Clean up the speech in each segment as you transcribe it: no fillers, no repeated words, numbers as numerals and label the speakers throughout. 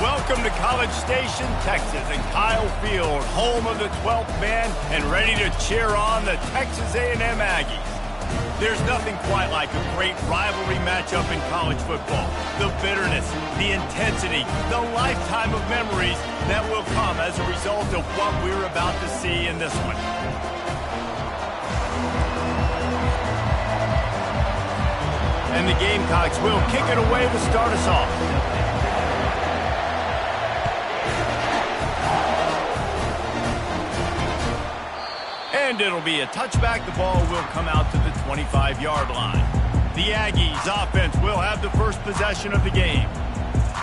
Speaker 1: Welcome to College Station, Texas, and Kyle Field, home of the 12th man, and ready to cheer on the Texas A&M Aggies. There's nothing quite like a great rivalry matchup in college football. The bitterness, the intensity, the lifetime of memories that will come as a result of what we're about to see in this one. And the Gamecocks will kick it away to start us off. And it'll be a touchback. The ball will come out to the 25-yard line. The Aggies offense will have the first possession of the game.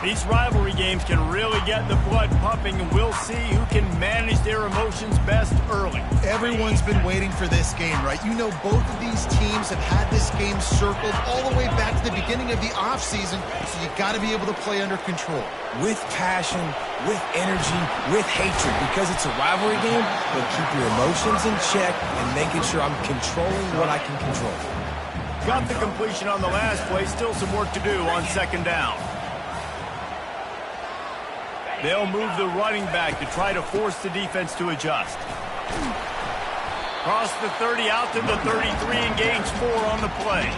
Speaker 1: These rivalry games can really get the blood pumping, and we'll see who can manage their emotions best early.
Speaker 2: Everyone's been waiting for this game, right? You know, both of these teams have had this game circled all the way back to the beginning of the offseason, so you got to be able to play under control.
Speaker 3: With passion, with energy, with hatred, because it's a rivalry game, but keep your emotions in check and making sure I'm controlling what I can control.
Speaker 1: Got the completion on the last play, still some work to do on second down. They'll move the running back to try to force the defense to adjust. Cross the 30 out to the 33 and gains 4 on the play.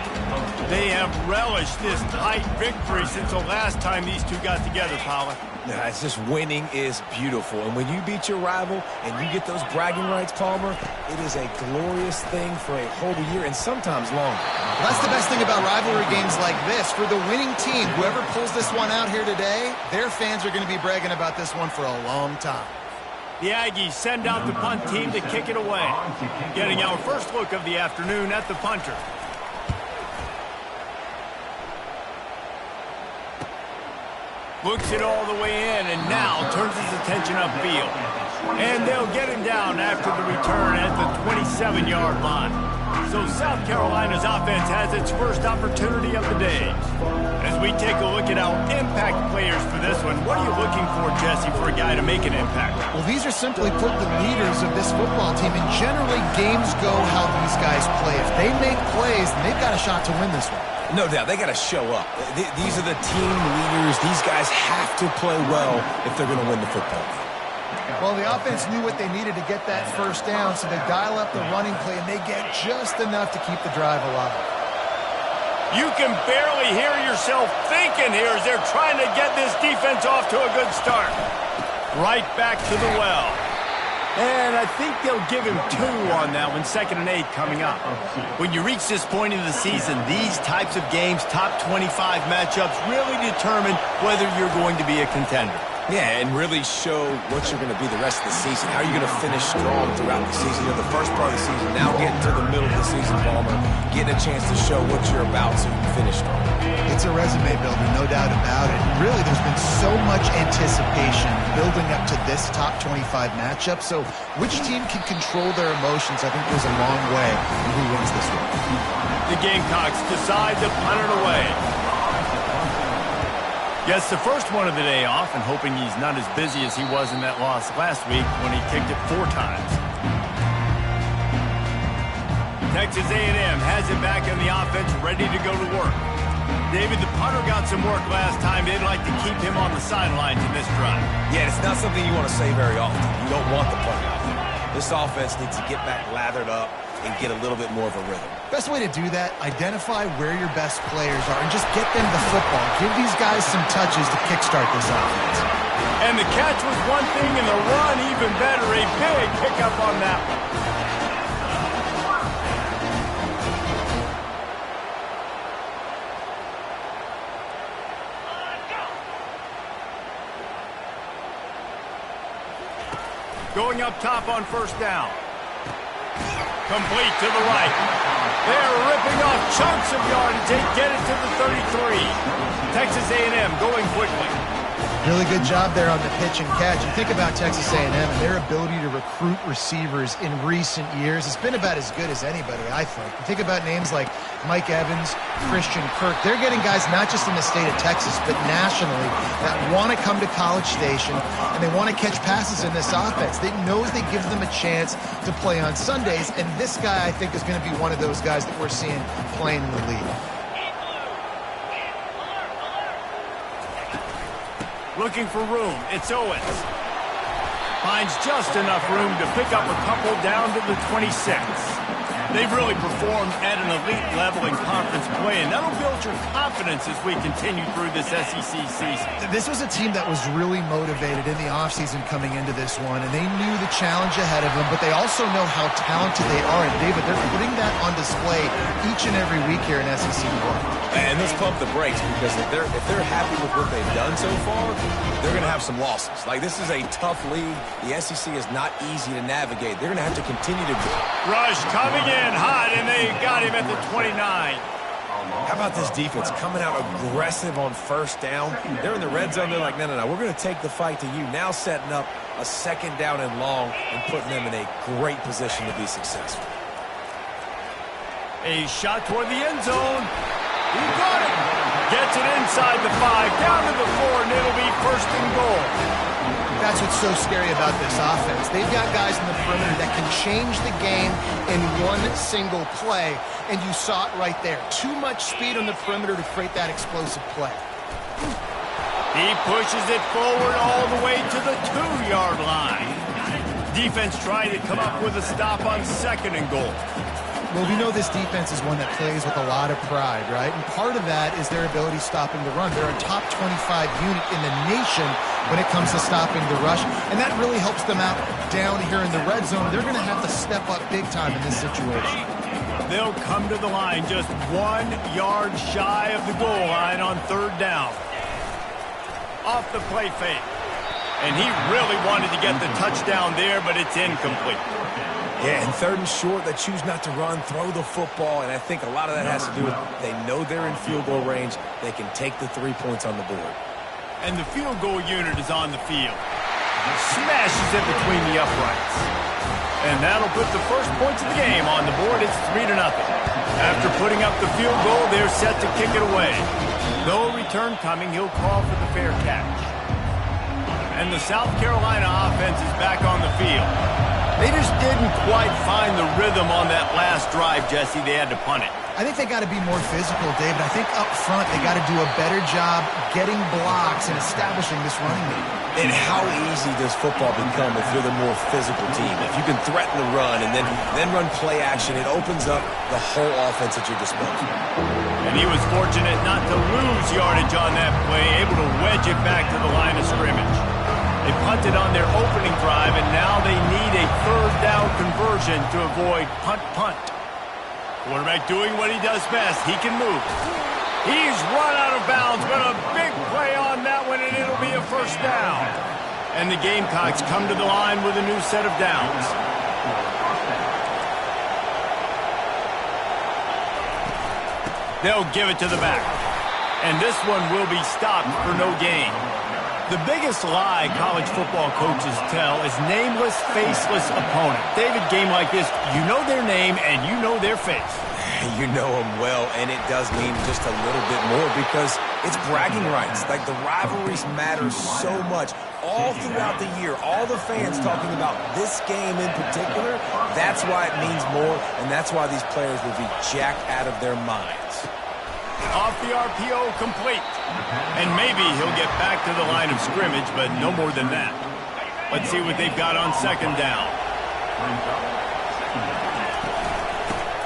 Speaker 1: They have relished this tight victory since the last time these two got together, Pollard.
Speaker 3: Yeah, it's just winning is beautiful. And when you beat your rival and you get those bragging rights, Palmer, it is a glorious thing for a whole year and sometimes longer.
Speaker 2: Well, that's the best thing about rivalry games like this. For the winning team, whoever pulls this one out here today, their fans are going to be bragging about this one for a long time.
Speaker 1: The Aggies send out the punt team to kick it away. Getting our first look of the afternoon at the punter. Looks it all the way in and now turns his attention upfield. And they'll get him down after the return at the 27-yard line. So South Carolina's offense has its first opportunity of the day. As we take a look at our impact players for this one, what are you looking for, Jesse, for a guy to make an impact?
Speaker 2: Well, these are simply put the leaders of this football team, and generally games go how these guys play. If they make plays, then they've got a shot to win this one.
Speaker 3: No doubt, they got to show up. These are the team leaders. These guys have to play well if they're going to win the football game.
Speaker 2: Well, the offense knew what they needed to get that first down, so they dial up the running play, and they get just enough to keep the drive alive.
Speaker 1: You can barely hear yourself thinking here as they're trying to get this defense off to a good start. Right back to the well. And I think they'll give him 2 on that one, 2nd and 8 coming up. When you reach this point in the season, these types of games, top 25 matchups, really determine whether you're going to be a contender.
Speaker 3: Yeah, and really show what you're going to be the rest of the season. How are you going to finish strong throughout the season? You know, the first part of the season, now getting to the middle of the season, Palmer, getting a chance to show what you're about so you can finish strong.
Speaker 2: It's a resume builder, no doubt about it. Really, there's been so much anticipation building up to this top 25 matchup. So which team can control their emotions, I think, goes a long way in who wins this one.
Speaker 1: The Gamecocks decide to punt it away. Gets the first one of the day off, and hoping he's not as busy as he was in that loss last week when he kicked it 4 times. Texas A&M has it back in the offense, ready to go to work. David, the punter got some work last time. They'd like to keep him on the sidelines in this drive.
Speaker 3: Yeah, it's not something you want to say very often. You don't want the punter out there. This offense needs to get back lathered up and get a little bit more of a rhythm.
Speaker 2: Best way to do that, identify where your best players are and just get them the football. Give these guys some touches to kickstart this offense.
Speaker 1: And the catch was one thing, and the run even better. A big pickup on that one. Going up top on first down. Complete to the right. They're ripping off chunks of yardage. They get it to the 33. Texas A&M going quickly.
Speaker 2: Really good job there on the pitch and catch. You think about Texas A&M and their ability to recruit receivers in recent years. It's been about as good as anybody, I think. You think about names like Mike Evans, Christian Kirk. They're getting guys not just in the state of Texas, but nationally that want to come to College Station, and they want to catch passes in this offense. They knows they gives them a chance to play on Sundays, and this guy, I think, is going to be one of those guys that we're seeing playing in the league.
Speaker 1: Looking for room. It's Owens. Finds just enough room to pick up a couple down to the 26. They've really performed at an elite level in conference play, and that'll build your confidence as we continue through this SEC season.
Speaker 2: This was a team that was really motivated in the offseason coming into this one, and they knew the challenge ahead of them, but they also know how talented they are. And, David, they're putting that on display each and every week here in SEC play.
Speaker 3: And let's pump the brakes, because if they're happy with what they've done so far, they're going to have some losses. Like, this is a tough league. The SEC is not easy to navigate. They're going to have to continue to
Speaker 1: Rush coming in hot, and they got him at the 29.
Speaker 3: How about this defense coming out aggressive on first down? They're in the red zone. They're like, no, we're going to take the fight to you. Now setting up a second down and long and putting them in a great position to be successful.
Speaker 1: A shot toward the end zone. He got it. Gets it inside the 5, down to the 4, and it'll be first and goal.
Speaker 2: That's what's so scary about this offense. They've got guys in the perimeter that can change the game in one single play, and you saw it right there. Too much speed on the perimeter to create that explosive play.
Speaker 1: He pushes it forward all the way to the 2-yard line. Defense trying to come up with a stop on second and goal.
Speaker 2: Well, we know this defense is one that plays with a lot of pride, right? And part of that is their ability stopping the run. They're a top 25 unit in the nation when it comes to stopping the rush, and that really helps them out down here in the red zone. They're going to have to step up big time in this situation.
Speaker 1: They'll come to the line just 1 yard shy of the goal line on third down. Off the play fake. And he really wanted to get the touchdown there, but it's incomplete.
Speaker 3: Yeah, and third and short, they choose not to run, throw the football, and I think a lot of that has to do with they know they're in field goal range. They can take the 3 points on the board.
Speaker 1: And the field goal unit is on the field. Smashes it between the uprights. And that'll put the first points of the game on the board. It's 3-0. After putting up the field goal, they're set to kick it away. No return coming, he'll call for the fair catch. And the South Carolina offense is back on the field. They just didn't quite find the rhythm on that last drive, Jesse. They had to punt it.
Speaker 2: I think they got to be more physical, David. I think up front they got to do a better job getting blocks and establishing this running game.
Speaker 3: And how easy does football become if you're the more physical team? If you can threaten the run and then run play action, it opens up the whole offense at your disposal.
Speaker 1: And he was fortunate not to lose yardage on that play, able to wedge it back to the line of scrimmage. They punted on their opening drive, and now they need a third down conversion to avoid punt. Quarterback doing what he does best. He can move. He's run out of bounds, but a big play on that one, and it'll be a first down. And the Gamecocks come to the line with a new set of downs. They'll give it to the back. And this one will be stopped for no gain. The biggest lie college football coaches tell is nameless, faceless opponent. David, game like this, you know their name and you know their face.
Speaker 3: You know them well, and it does mean just a little bit more because it's bragging rights. Like, the rivalries matter so much. All throughout the year, all the fans talking about this game in particular, that's why it means more, and that's why these players will be jacked out of their minds.
Speaker 1: Off the RPO, complete. And maybe he'll get back to the line of scrimmage, but no more than that. Let's see what they've got on second down.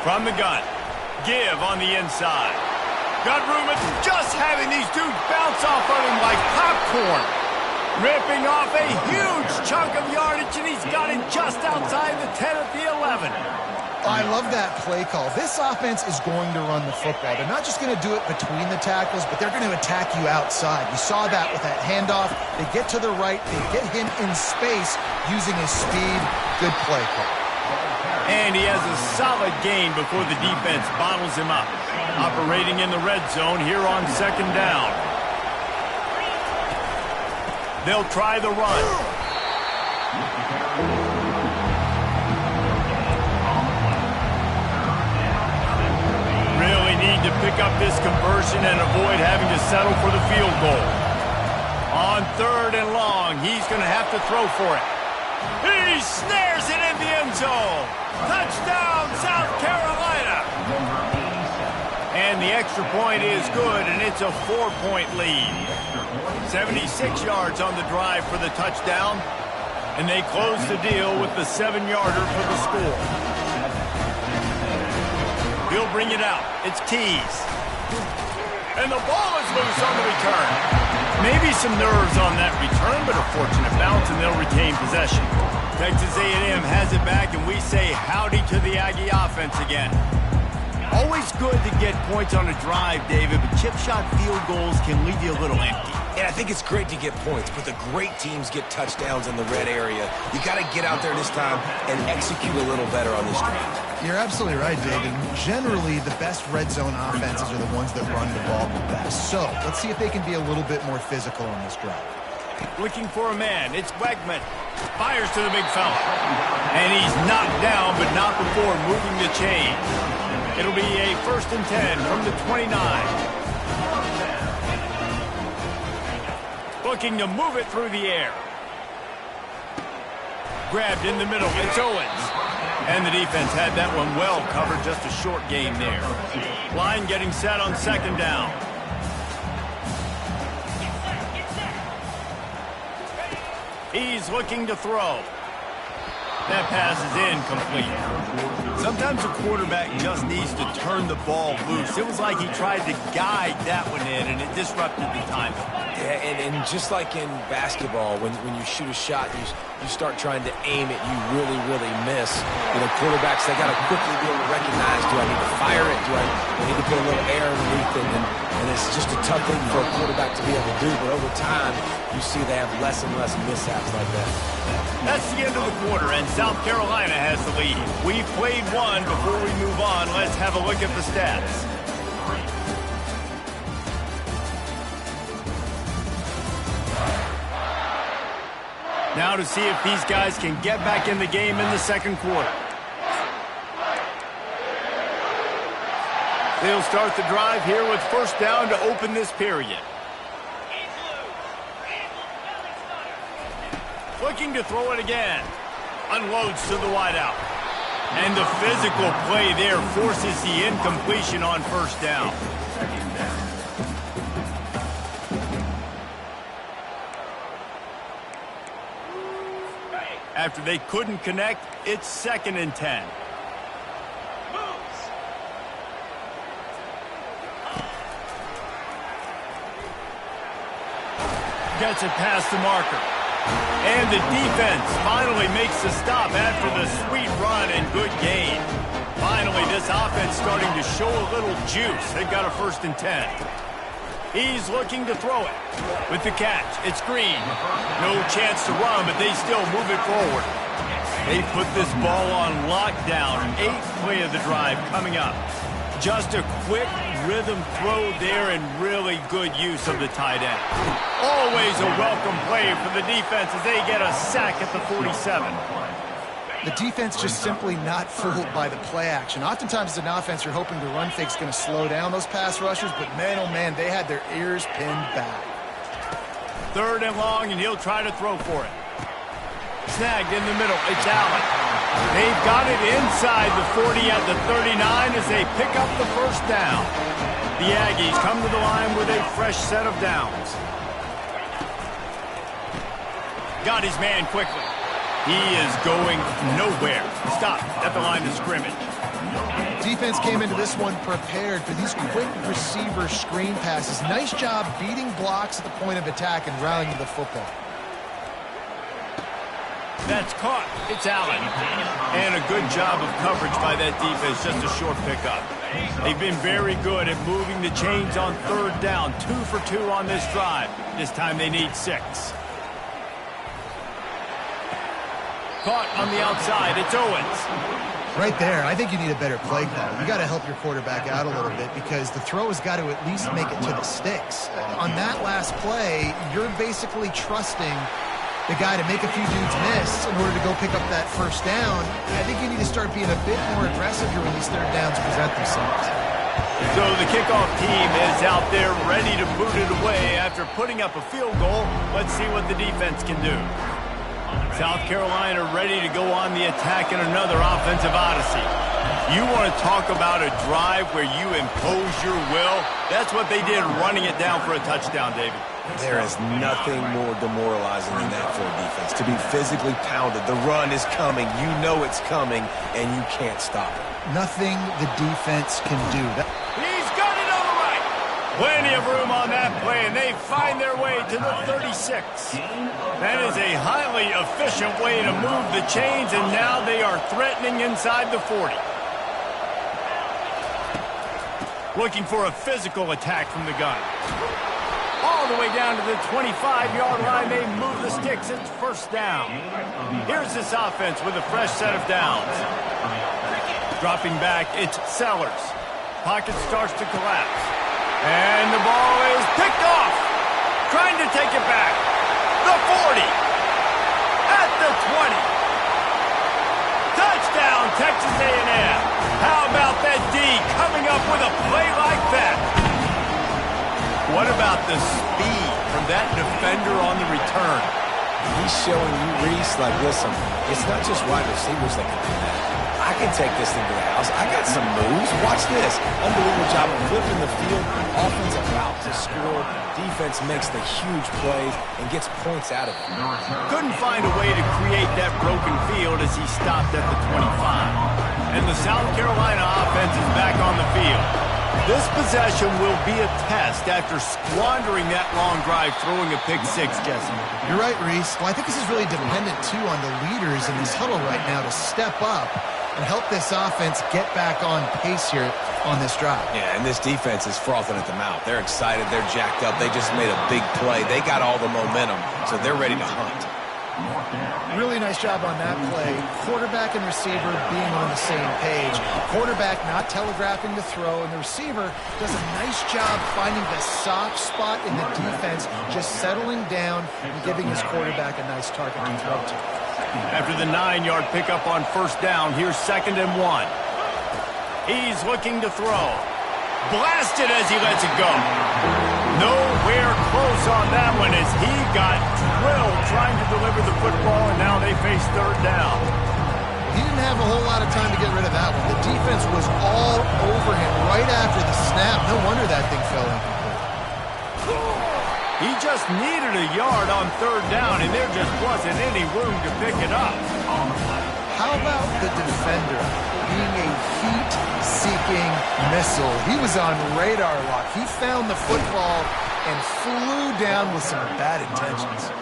Speaker 1: From the gun. Give on the inside. Got room and just having these dudes bounce off of him like popcorn. Ripping off a huge chunk of yardage, and he's got it just outside the 10 at the 11.
Speaker 2: I love that play call. This offense is going to run the football. They're not just going to do it between the tackles, but they're going to attack you outside. You saw that with that handoff. They get to the right. They get him in space using his speed. Good play call.
Speaker 1: And he has a solid gain before the defense bottles him up. Operating in the red zone here on second down. They'll try the run. Really need to pick up this conversion and avoid having to settle for the field goal. On third and long, he's going to have to throw for it. He snares it in the end zone. Touchdown, South Carolina. And the extra point is good, and it's a 4-point lead. 76 yards on the drive for the touchdown, and they close the deal with the 7-yarder for the score. He'll bring it out. It's Keys. And the ball is loose on the return. Maybe some nerves on that return, but a fortunate bounce, and they'll retain possession. Texas A&M has it back, and we say howdy to the Aggie offense again. Always good to get points on a drive, David, but chip shot field goals can leave you a little empty.
Speaker 3: And I think it's great to get points, but the great teams get touchdowns in the red area. You got to get out there this time and execute a little better on this drive.
Speaker 2: You're absolutely right, David. Generally, the best red zone offenses are the ones that run the ball the best. So let's see if they can be a little bit more physical on this drive.
Speaker 1: Looking for a man. It's Wegman. Fires to the big fella. And he's knocked down, but not before moving the chain. It'll be a 1st and 10 from the 29. Looking to move it through the air. Grabbed in the middle. It's Owens. And the defense had that one well covered. Just a short game there. Line getting set on 2nd down. He's looking to throw. That pass is incomplete. Sometimes a quarterback just needs to turn the ball loose. It was like he tried to guide that one in, and it disrupted the timing.
Speaker 3: Yeah, and just like in basketball, when you shoot a shot, you start trying to aim it, you really miss. You know, quarterbacks, they got to quickly be able to recognize, do I need to fire it? Do I need to put a little air underneath it? And it's just a tough thing for a quarterback to be able to do. But over time, you see they have less and less mishaps like that.
Speaker 1: That's the end of the quarter, and South Carolina has the lead. We've played one. Before we move on, let's have a look at the stats. Now to see if these guys can get back in the game in the 2nd quarter. They'll start the drive here with 1st down to open this period. Looking to throw it again. Unloads to the wideout. And the physical play there forces the incompletion on 1st down. After they couldn't connect, it's 2nd and 10. Gets it past the marker. And the defense finally makes the stop after the sweet run and good gain. Finally, this offense starting to show a little juice. They've got a 1st and 10. He's looking to throw it. With the catch, it's Green. No chance to run, but they still move it forward. They put this ball on lockdown. 8th play of the drive coming up. Just a quick rhythm throw there and really good use of the tight end. Always a welcome play for the defense as they get a sack at the 47.
Speaker 2: The defense just simply not fooled by the play action. Oftentimes as an offense, you're hoping the run fake's going to slow down those pass rushers, but man, oh man, they had their ears pinned back.
Speaker 1: 3rd and long, and he'll try to throw for it. Snagged in the middle. It's Allen. They've got it inside the 40 at the 39 as they pick up the 1st down. The Aggies come to the line with a fresh set of downs. Got his man quickly. He is going nowhere. Stopped at the line of scrimmage.
Speaker 2: Defense came into this one prepared for these quick receiver screen passes. Nice job beating blocks at the point of attack and rallying to the football.
Speaker 1: That's caught. It's Allen. And a good job of coverage by that defense. Just a short pickup. They've been very good at moving the chains on 3rd down. 2 for 2 on this drive. This time they need 6. Caught on the outside. It's Owens.
Speaker 2: Right there, I think you need a better play call. You got to help your quarterback out a little bit because the throw has got to at least make it to the sticks. On that last play, you're basically trusting the guy to make a few dudes miss in order to go pick up that 1st down. I think you need to start being a bit more aggressive here when these 3rd downs present themselves.
Speaker 1: So the kickoff team is out there ready to boot it away after putting up a field goal. Let's see what the defense can do. South Carolina ready to go on the attack in another offensive odyssey. You want to talk about a drive where you impose your will? That's what they did running it down for a touchdown, David.
Speaker 3: There is nothing more demoralizing than that for a defense. To be physically pounded, the run is coming, you know it's coming, and you can't stop it.
Speaker 2: Nothing the defense can do.
Speaker 1: He's got it on the right. Plenty of room on that play, and they find their way to the 36. That is a highly efficient way to move the chains, and now they are threatening inside the 40. Looking for a physical attack from the gun. All the way down to the 25-yard line, they move the sticks. It's first down. Here's this offense with a fresh set of downs. Dropping back, it's Sellers. Pocket starts to collapse. And the ball is picked off. Trying to take it back. The 40. At the 20. Touchdown, Texas A&M. How about that D coming up with a play like that? What about the speed from that defender on the return?
Speaker 3: He's showing you, Reese, like, listen, it's not just wide receivers that can do that. I can take this thing to the house. I got some moves. Watch this. Unbelievable job of flipping the field. Offense about to score. Defense makes the huge plays and gets points out of it.
Speaker 1: Couldn't find a way to create that broken field as he stopped at the 25. And the South Carolina offense is back on the field. This possession will be a test after squandering that long drive, throwing a pick six, Jesse.
Speaker 2: You're right, Reese. Well, I think this is really dependent, too, on the leaders in this huddle right now to step up and help this offense get back on pace here on this drive.
Speaker 3: Yeah, and this defense is frothing at the mouth. They're excited. They're jacked up. They just made a big play. They got all the momentum, so they're ready to hunt.
Speaker 2: Really nice job on that play. Quarterback and receiver being on the same page. Quarterback not telegraphing the throw, and the receiver does a nice job finding the soft spot in the defense, just settling down and giving his quarterback a nice target to throw to.
Speaker 1: After the 9-yard pickup on first down, here's 2nd and 1. He's looking to throw. Blasted as he lets it go. Nowhere close on that one as he got drilled trying to deliver the football, and now they face 3rd down.
Speaker 2: He didn't have a whole lot of time to get rid of that one. The defense was all over him right after the snap. No wonder that thing fell incomplete.
Speaker 1: He just needed a yard on 3rd down, and there just wasn't any room to pick it up.
Speaker 2: How about the defender being a heat-seeking missile? He was on radar lock. He found the football and flew down with some bad intentions.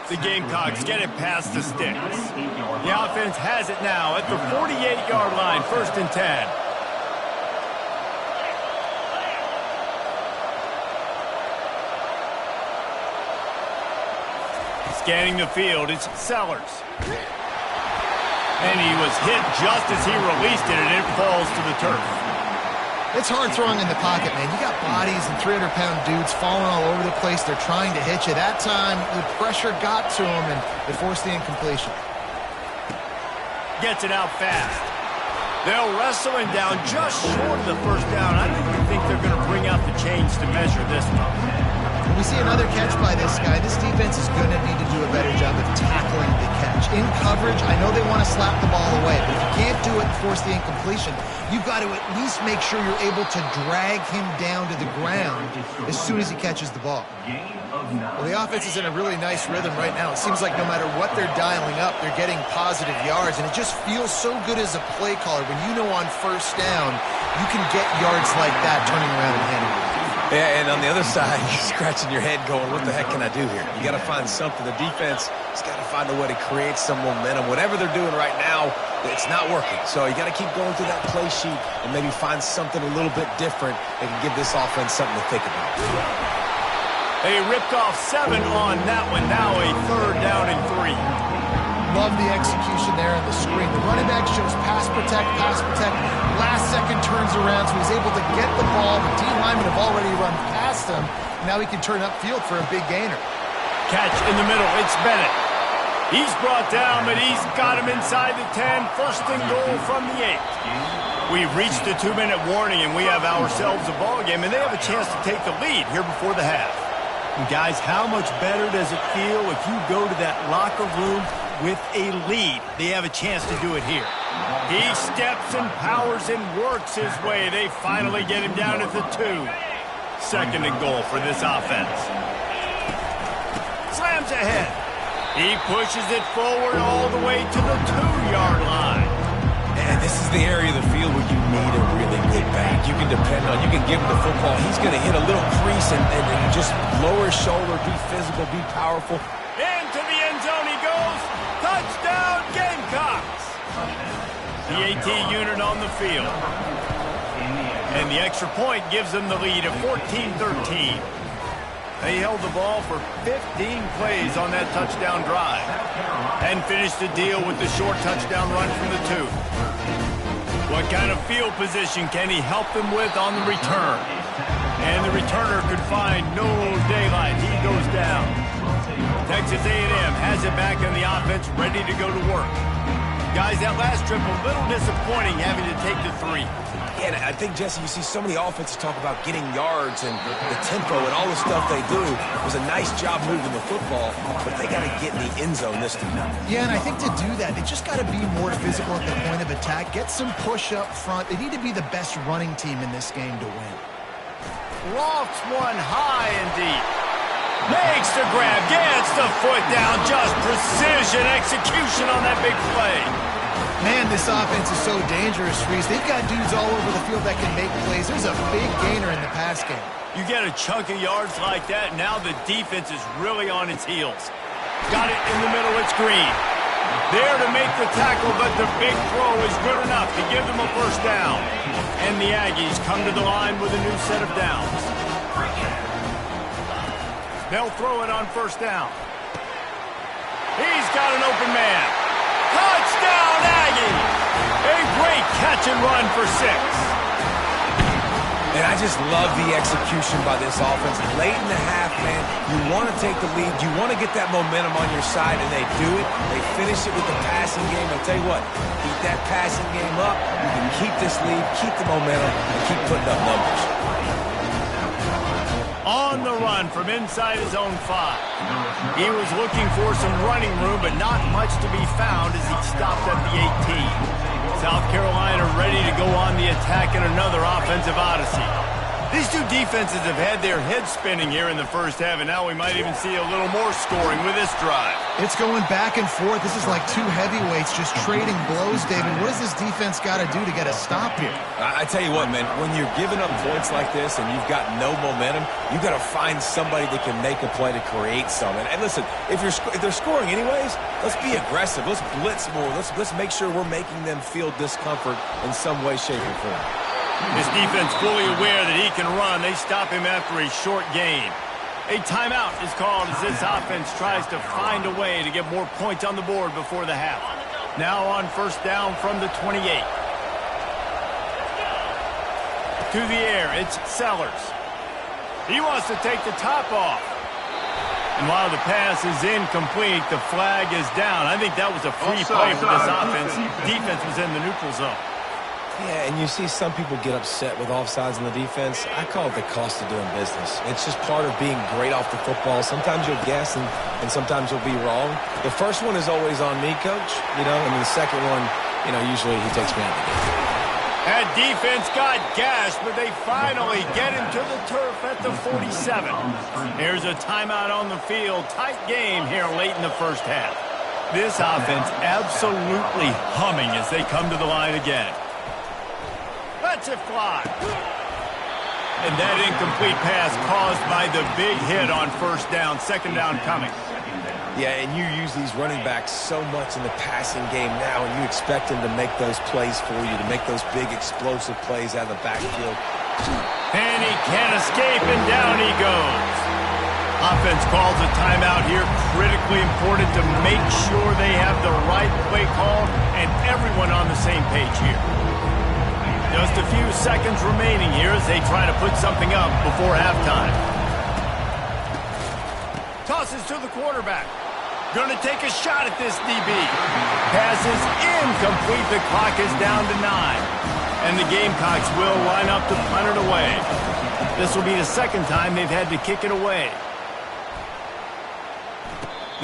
Speaker 1: The Gamecocks get it past the sticks. The offense has it now at the 48-yard line, 1st and 10. Scanning the field, it's Sellers. And he was hit just as he released it, and it falls to the turf.
Speaker 2: It's hard throwing in the pocket, man. You got bodies and 300-pound dudes falling all over the place. They're trying to hit you. That time, the pressure got to him, and it forced the incompletion.
Speaker 1: Gets it out fast. They'll wrestle him down just short of the 1st down. I don't even think they're going to bring out the chains to measure this one.
Speaker 2: When we see another catch by this guy, this defense is going to need to do a better job of tackling the catch. In coverage, I know they want to slap the ball away, but if you can't do it and force the incompletion, you've got to at least make sure you're able to drag him down to the ground as soon as he catches the ball. Well, the offense is in a really nice rhythm right now. It seems like no matter what they're dialing up, they're getting positive yards, and it just feels so good as a play caller when you know on 1st down you can get yards like that turning around and handing it.
Speaker 3: Yeah, and on the other side, you're scratching your head going, what the heck can I do here? You got to find something. The defense has got to find a way to create some momentum. Whatever they're doing right now, it's not working. So you got to keep going through that play sheet and maybe find something a little bit different that can give this offense something to think about.
Speaker 1: They ripped off 7 on that one. Now a 3rd down and 3.
Speaker 2: Love the execution there on the screen. The running back shows pass protect. Last second turns around, so he's able to get the ball. The D linemen have already run past him. Now he can turn upfield for a big gainer.
Speaker 1: Catch in the middle. It's Bennett. He's brought down, but he's got him inside the 10. 1st and goal from the 8. We've reached the 2-minute warning, and we have ourselves a ball game, and they have a chance to take the lead here before the half. And guys, how much better does it feel if you go to that locker room with a lead? They have a chance to do it here. He steps and powers and works his way. They finally get him down at the 2. Second and goal for this offense. Slams ahead. He pushes it forward all the way to the 2-yard line.
Speaker 3: And this is the area of the field where you need a really good back. You can depend on, you can give him the football. He's going to hit a little crease and just lower his shoulder, be physical, be powerful.
Speaker 1: Into the end zone he goes. Touchdown, Gamecocks. The AT unit on the field. And the extra point gives them the lead at 14-13. They held the ball for 15 plays on that touchdown drive and finished the deal with the short touchdown run from the 2. What kind of field position can he help them with on the return? And the returner could find no daylight. He goes down. Texas A&M has it back in the offense, ready to go to work. Guys, that last trip a little disappointing having to take the 3.
Speaker 3: Yeah, and I think, Jesse, you see so many offenses talk about getting yards and the tempo and all the stuff they do. It was a nice job moving the football, but they got to get in the end zone this time.
Speaker 2: Yeah, and I think to do that, they just got to be more physical at the point of attack, get some push up front. They need to be the best running team in this game to win.
Speaker 1: Lofts one high and deep. Makes the grab, gets the foot down, just precision execution on that big play.
Speaker 2: Man, this offense is so dangerous, Reese. They've got dudes all over the field that can make plays. There's a big gainer in the pass game.
Speaker 1: You get a chunk of yards like that, now the defense is really on its heels. Got it in the middle, it's Green. There to make the tackle, but the big throw is good enough to give them a first down. And the Aggies come to the line with a new set of downs. They'll throw it on first down. He's got an open man. Touchdown, Aggie! A great catch and run for 6.
Speaker 3: And I just love the execution by this offense. Late in the half, man, you want to take the lead. You want to get that momentum on your side, and they do it. They finish it with the passing game. I'll tell you what, keep that passing game up. You can keep this lead, keep the momentum, and keep putting up numbers.
Speaker 1: On the run from inside his own 5. He was looking for some running room, but not much to be found as he stopped at the 18. South Carolina ready to go on the attack in another offensive odyssey. These two defenses have had their heads spinning here in the first half, and now we might even see a little more scoring with this drive.
Speaker 2: It's going back and forth. This is like two heavyweights just trading blows, David. What does this defense got to do to get a stop here?
Speaker 3: I tell you what, man, when you're giving up points like this and you've got no momentum, you've got to find somebody that can make a play to create something. And listen, if they're scoring anyways, let's be aggressive. Let's blitz more. Let's make sure we're making them feel discomfort in some way, shape, or form.
Speaker 1: His defense fully aware that he can run. They stop him after a short gain. A timeout is called as this offense tries to find a way to get more points on the board before the half. Now on first down from the 28. To the air, it's Sellers. He wants to take the top off. And while the pass is incomplete, the flag is down. I think that was a free play for this offense. Defense was in the neutral zone.
Speaker 3: Yeah, and you see some people get upset with offsides in the defense. I call it the cost of doing business. It's just part of being great off the football. Sometimes you'll guess and sometimes you'll be wrong. The first one is always on me, Coach, and then the second one, usually he takes me out of the game.
Speaker 1: That defense got gashed, but they finally get him to the turf at the 47. Here's a timeout on the field. Tight game here late in the first half. This offense absolutely humming as they come to the line again. Lets it fly. And that incomplete pass caused by the big hit on first down. Second down coming.
Speaker 3: Yeah, and you use these running backs so much in the passing game now, and you expect them to make those plays for you, to make those big explosive plays out of the backfield.
Speaker 1: And he can't escape, and down he goes. Offense calls a timeout here. Critically important to make sure they have the right play call and everyone on the same page here. Just a few seconds remaining here as they try to put something up before halftime. Tosses to the quarterback. Going to take a shot at this DB. Pass is incomplete. The clock is down to 9. And the Gamecocks will line up to punt it away. This will be the second time they've had to kick it away.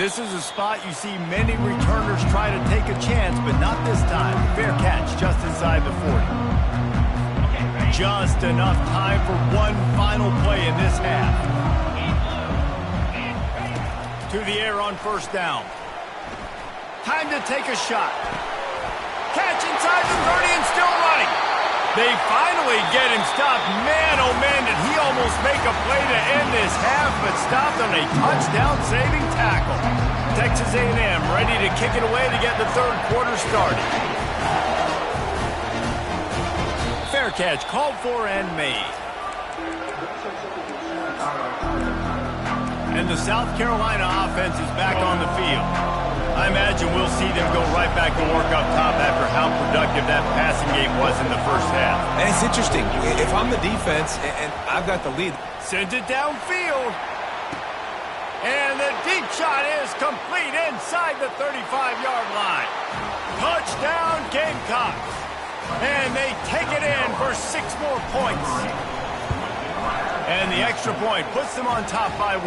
Speaker 1: This is a spot you see many returners try to take a chance, but not this time. Fair catch just inside the 40. Just enough time for one final play in this half. To the air on first down. Time to take a shot. Catch inside the 30 and still running. They finally get him stopped. Man, oh man, did he almost make a play to end this half, but stopped on a touchdown-saving tackle. Texas A&M ready to kick it away to get the third quarter started. Fair catch called for and made. And the South Carolina offense is back on the field. I imagine we'll see them go right back to work up top after how productive that passing game was in the first half.
Speaker 3: And it's interesting. If I'm the defense and I've got the lead.
Speaker 1: Sends it downfield. And the deep shot is complete inside the 35-yard line. Touchdown Gamecocks. And they take it in for 6 more points. And the extra point puts them on top by 1.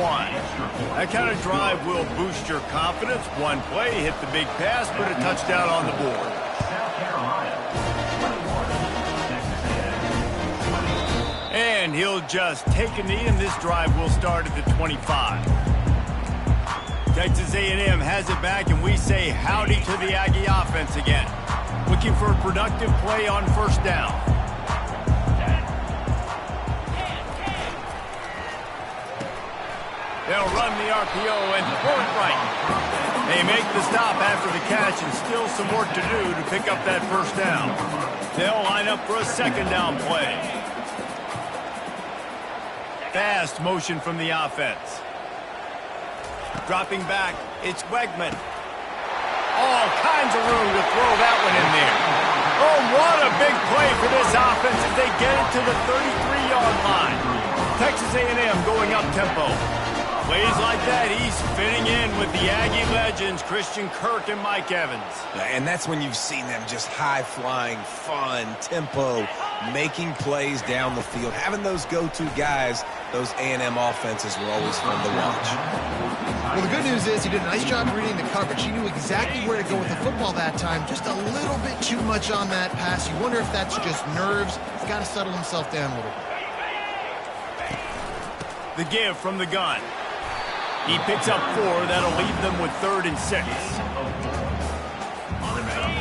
Speaker 1: That kind of drive will boost your confidence. One play, hit the big pass, put a touchdown on the board. And he'll just take a knee, and this drive will start at the 25. Texas A&M has it back, and we say howdy to the Aggie offense again. Looking for a productive play on first down. They'll run the RPO and throw it right. They make the stop after the catch and still some work to do to pick up that first down. They'll line up for a second down play. Fast motion from the offense. Dropping back, it's Wegman. All kinds of room to throw that one in there. Oh, what a big play for this offense as they get it to the 33-yard line. Texas A&M going up tempo. Plays like that, he's fitting in with the Aggie legends, Christian Kirk and Mike Evans.
Speaker 3: And that's when you've seen them just high-flying, fun, tempo, making plays down the field. Having those go-to guys, those A&M offenses were always fun to watch.
Speaker 2: Well, the good news is he did a nice job reading the coverage. He knew exactly where to go with the football that time. Just a little bit too much on that pass. You wonder if that's just nerves. He's got to settle himself down a little bit.
Speaker 1: The give from the gun. He picks up 4. That'll leave them with 3rd and 6.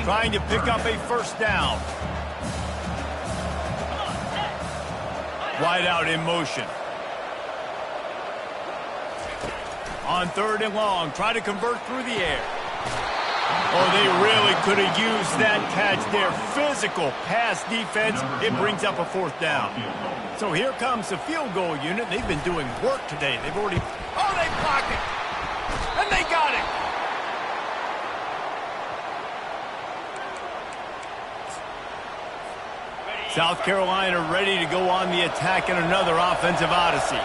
Speaker 1: Trying to pick up a first down. Wide out in motion. On 3rd and long, try to convert through the air. Oh, they really could have used that catch there. Physical pass defense. It brings up a 4th down. So here comes the field goal unit. They've been doing work today. They've already... Oh, they blocked it. And they got it. South Carolina ready to go on the attack in another offensive odyssey.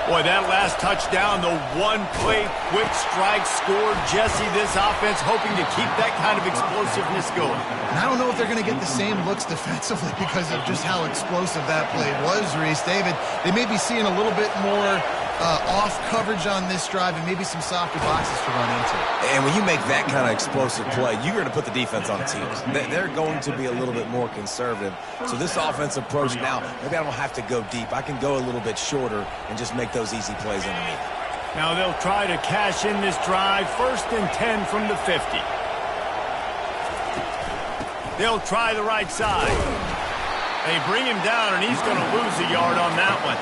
Speaker 1: Boy, that last touchdown, the one-play quick strike scored. Jesse, this offense hoping to keep that kind of explosiveness going.
Speaker 2: And I don't know if they're going to get the same looks defensively because of just how explosive that play was, Reese. David, they may be seeing a little bit more off coverage on this drive and maybe some softer boxes to run into.
Speaker 3: And when you make that kind of explosive play, you're going to put the defense on its heels. They're going to be a little bit more conservative. So this offensive approach now, maybe I don't have to go deep. I can go a little bit shorter and just make those easy plays underneath.
Speaker 1: Now they'll try to cash in this drive. 1st and 10 from the 50. They'll try the right side. They bring him down, and he's going to lose a yard on that one.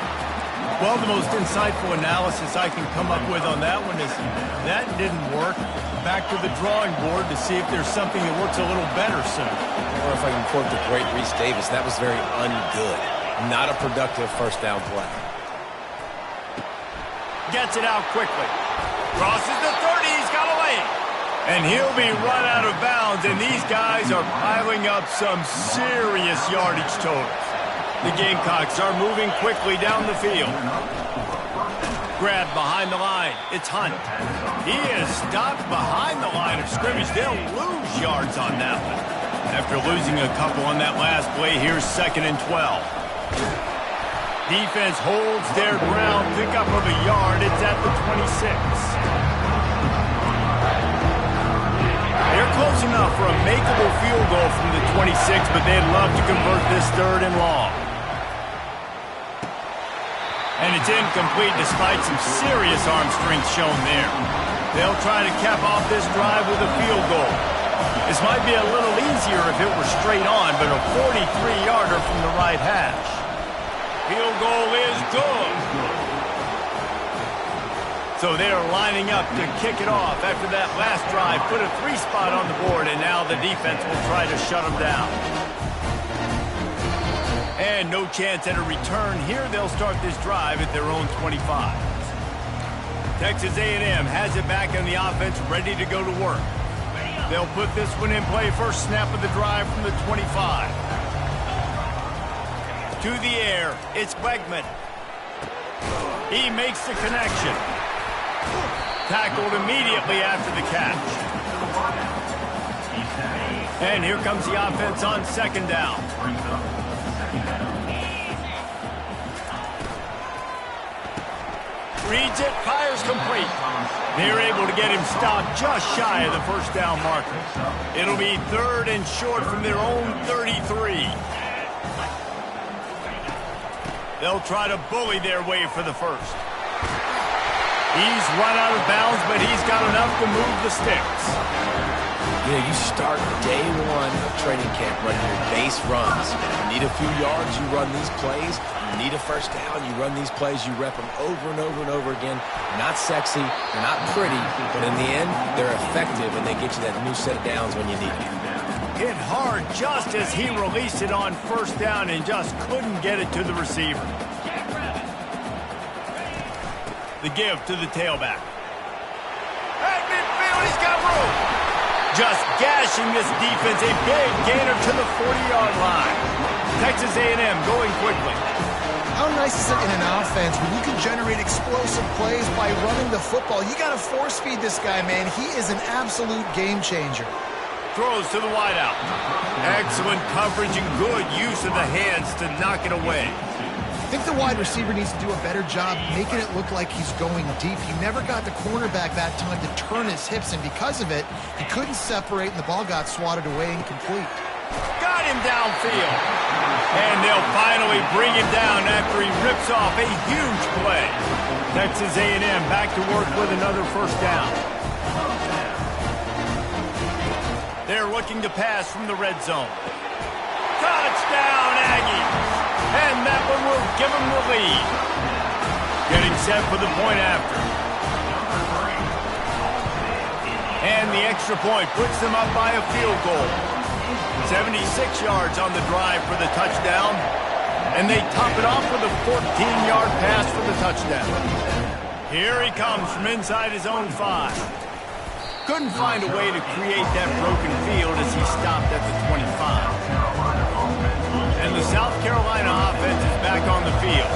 Speaker 1: Well, the most insightful analysis I can come up with on that one is that didn't work. Back to the drawing board to see if there's something that works a little better soon.
Speaker 3: Or if I can quote the great Reese Davis, that was very ungood. Not a productive first down play.
Speaker 1: Gets it out quickly. Crosses the 30. He's got a lane. And he'll be run out of bounds, and these guys are piling up some serious yardage totals. The Gamecocks are moving quickly down the field. Grabbed behind the line. It's Hunt. He is stopped behind the line of scrimmage. They'll lose yards on that one. After losing a couple on that last play, here's 2nd and 12. Defense holds their ground. Pick up of a yard. It's at the 26. close enough for a makeable field goal from the 26, but they'd love to convert this 3rd and long. And it's incomplete despite some serious arm strength shown there. They'll try to cap off this drive with a field goal. This might be a little easier if it were straight on, but a 43-yarder from the right hash. Field goal is good. So they're lining up to kick it off after that last drive. Put a 3 spot on the board, and now the defense will try to shut them down. And no chance at a return here. They'll start this drive at their own 25. Texas A&M has it back on the offense, ready to go to work. They'll put this one in play. First snap of the drive from the 25. To the air, it's Wegman. He makes the connection. Tackled immediately after the catch. And here comes the offense on 2nd down. Reads it, fires complete. They're able to get him stopped just shy of the 1st down marker. It'll be 3rd and short from their own 33. They'll try to bully their way for the 1st. He's run out of bounds, but he's got enough to move the sticks.
Speaker 3: You know, you start day 1 of training camp running your base runs. You need a few yards, you run these plays. You need a 1st down, you run these plays. You rep them over and over and over again. They're not sexy, they're not pretty, but in the end, they're effective, and they get you that new set of downs when you need it.
Speaker 1: Hit hard just as he released it on 1st down and just couldn't get it to the receiver. The give to the tailback. At midfield, he's got room. Just gashing this defense, a big gainer to the 40-yard line. Texas A&M going quickly.
Speaker 2: How nice is it in an offense when you can generate explosive plays by running the football? You got to force feed this guy, man. He is an absolute game changer.
Speaker 1: Throws to the wideout. Excellent coverage and good use of the hands to knock it away.
Speaker 2: I think the wide receiver needs to do a better job making it look like he's going deep. He never got the cornerback that time to turn his hips, and because of it, he couldn't separate, and the ball got swatted away incomplete.
Speaker 1: Got him downfield. And they'll finally bring him down after he rips off a huge play. Texas A&M back to work with another 1st down. They're looking to pass from the red zone. Touchdown, Aggies! And that one will give them the lead. Getting set for the point after. And the extra point puts them up by a field goal. 76 yards on the drive for the touchdown. And they top it off with a 14-yard pass for the touchdown. Here he comes from inside his own 5. Couldn't find a way to create that broken field as he stopped at the 25. And the South Carolina offense is back on the field.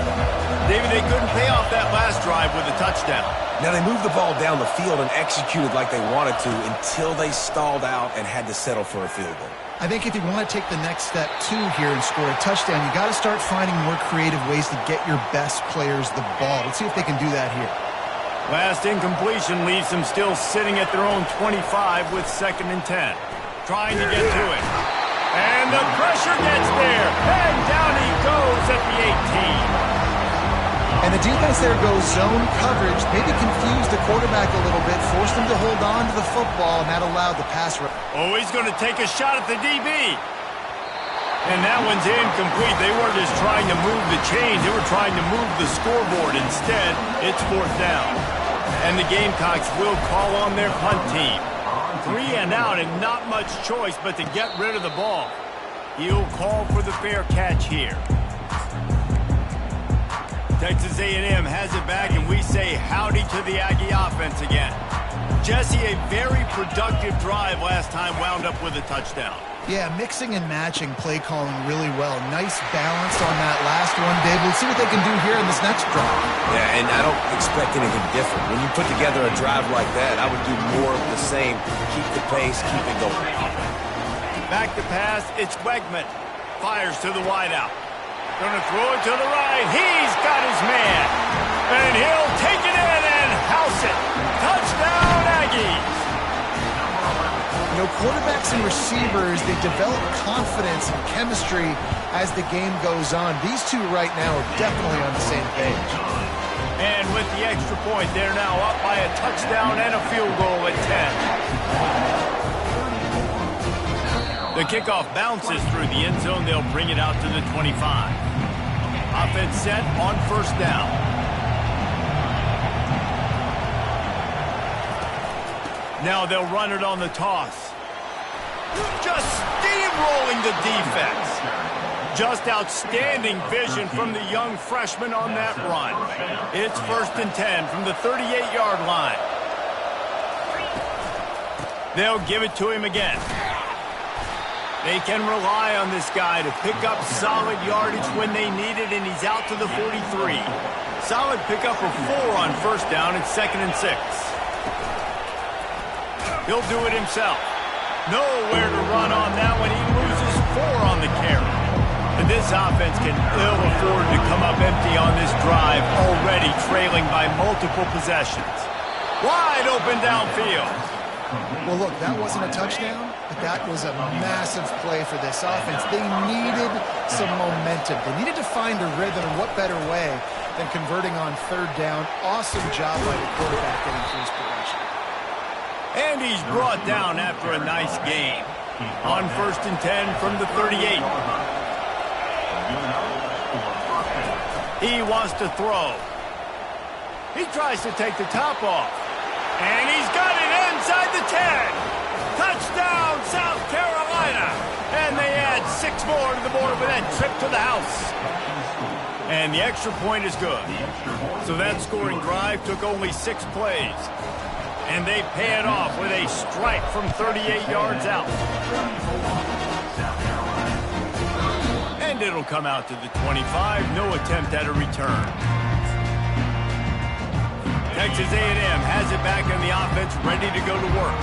Speaker 1: David, they couldn't pay off that last drive with a touchdown.
Speaker 3: Now, they moved the ball down the field and executed like they wanted to until they stalled out and had to settle for a field goal.
Speaker 2: I think if you want to take the next step, too, here and score a touchdown, you got to start finding more creative ways to get your best players the ball. Let's see if they can do that here.
Speaker 1: Last incompletion leaves them still sitting at their own 25 with 2nd and 10. Trying to get to it. And the pressure gets there. And down he goes at the 18.
Speaker 2: And the defense there goes zone coverage, maybe confused the quarterback a little bit, forced him to hold on to the football, and that allowed the pass rush.
Speaker 1: Oh, he's going to take a shot at the DB. And that one's incomplete. They weren't just trying to move the chains. They were trying to move the scoreboard. Instead, it's 4th down. And the Gamecocks will call on their punt team. 3 and out and not much choice but to get rid of the ball. He'll call for the fair catch here. Texas A&M has it back, and we say howdy to the Aggie offense again. Jesse, a very productive drive last time wound up with a touchdown.
Speaker 2: Yeah, mixing and matching play calling really well. Nice balance on that last one, Dave. Let's see what they can do here in this next drive.
Speaker 3: Yeah, and I don't expect anything different. When you put together a drive like that, I would do more of the same. Keep the pace, keep it going.
Speaker 1: Back to pass, it's Wegman. Fires to the wideout. Gonna throw it to the right. He's got his man. And he'll take it in and house it. Touchdown, Aggies.
Speaker 2: You know, quarterbacks and receivers, they develop confidence and chemistry as the game goes on. These two right now are definitely on the same page.
Speaker 1: And with the extra point, they're now up by a touchdown and a field goal at 10. The kickoff bounces through the end zone. They'll bring it out to the 25. Offense set on first down. Now they'll run it on the toss. Just steamrolling the defense. Just outstanding vision from the young freshman on that run. It's 1st and 10 from the 38-yard line. They'll give it to him again. They can rely on this guy to pick up solid yardage when they need it, and he's out to the 43. Solid pickup of 4 on first down at 2nd and 6. He'll do it himself. Nowhere to run on that one. He loses 4 on the carry. And this offense can ill afford to come up empty on this drive, already trailing by multiple possessions. Wide open downfield.
Speaker 2: Well, look, that wasn't a touchdown, but that was a massive play for this offense. They needed some momentum. They needed to find a rhythm, and what better way than converting on 3rd down. Awesome job by the quarterback getting through his progression.
Speaker 1: And he's brought down after a nice gain. On 1st and 10 from the 38. He wants to throw. He tries to take the top off. And he's got it inside the 10. Touchdown, South Carolina. And they add 6 more to the board with that trip to the house. And the extra point is good. So that scoring drive took only 6 plays. And they pay it off with a strike from 38 yards out. And it'll come out to the 25. No attempt at a return. Texas A&M has it back in the offense, ready to go to work.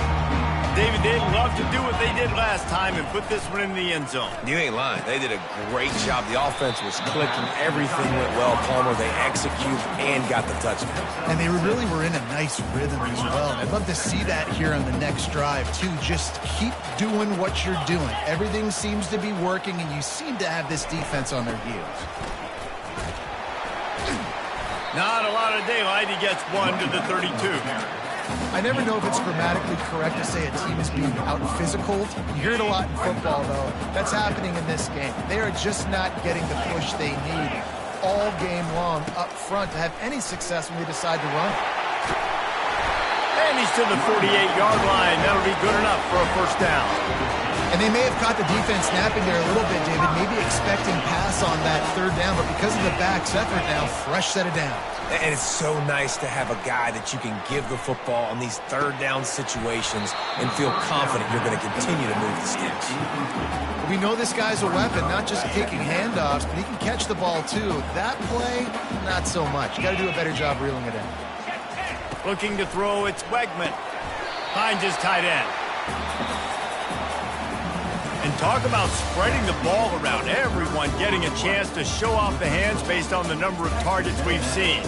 Speaker 1: David, they'd love to do what they did last time and put this one in the end zone.
Speaker 3: You ain't lying. They did a great job. The offense was clicking. Everything went well, Palmer. They executed and got the touchdown.
Speaker 2: And they really were in a nice rhythm as well. I'd love to see that here on the next drive, too. Just keep doing what you're doing. Everything seems to be working, and you seem to have this defense on their heels.
Speaker 1: Not a lot of daylight. He gets 1 to the 32.
Speaker 2: I never know if it's grammatically correct to say a team is being out-physical. You hear it a lot in football, though. That's happening in this game. They are just not getting the push they need all game long up front to have any success when they decide to run.
Speaker 1: And he's to the 48-yard line. That'll be good enough for a first down.
Speaker 2: And they may have caught the defense napping there a little bit, David, maybe expecting pass on that 3rd down, but because of the back's effort now, fresh set of downs.
Speaker 3: And it's so nice to have a guy that you can give the football on these 3rd down situations and feel confident you're going to continue to move the sticks.
Speaker 2: We know this guy's a weapon, not just taking handoffs, but he can catch the ball too. That play, not so much. You got to do a better job reeling it in.
Speaker 1: Looking to throw, it's Wegman. Finds his tight end. And talk about spreading the ball around. Everyone getting a chance to show off the hands based on the number of targets we've seen.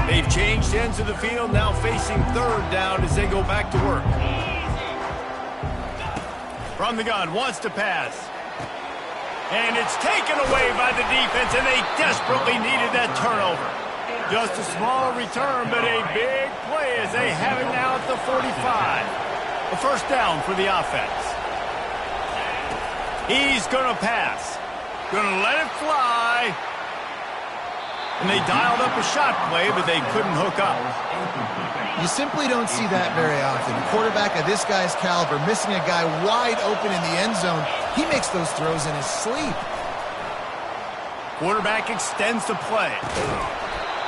Speaker 1: They've changed ends of the field, now facing 3rd down as they go back to work. From the gun, wants to pass. And it's taken away by the defense, and they desperately needed that turnover. Just a small return, but a big play as they have it now at the 45. A first down for the offense. He's going to pass. Going to let it fly. And they dialed up a shot play, but they couldn't hook up.
Speaker 2: You simply don't see that very often. A quarterback of this guy's caliber missing a guy wide open in the end zone. He makes those throws in his sleep.
Speaker 1: Quarterback extends the play.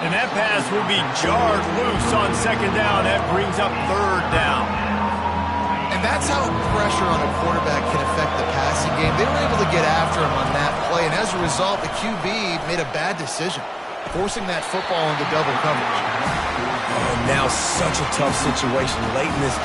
Speaker 1: And that pass will be jarred loose on 2nd down. That brings up 3rd down.
Speaker 2: And that's how pressure on a quarterback can affect the passing game. They were able to get after him on that play, and as a result, the QB made a bad decision, forcing that football into double coverage.
Speaker 3: And now such a tough situation late in this